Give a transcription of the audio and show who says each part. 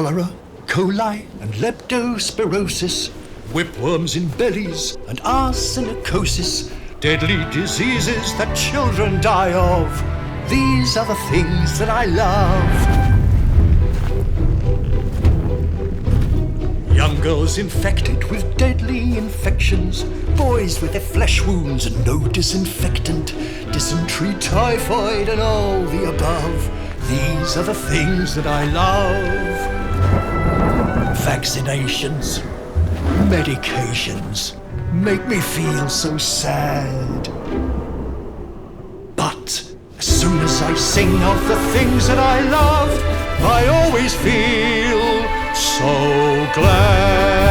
Speaker 1: cholera, E.coli and leptospirosis, whipworms in bellies and arsenicosis, deadly diseases that children die of. These are the things that I love. Young girls infected with deadly infections, boys with their flesh wounds and no disinfectant, dysentery, typhoid and all the above. These are the things that I love. Vaccinations, medications make me feel so sad. But as soon as I sing of the things that I love, I always feel so glad.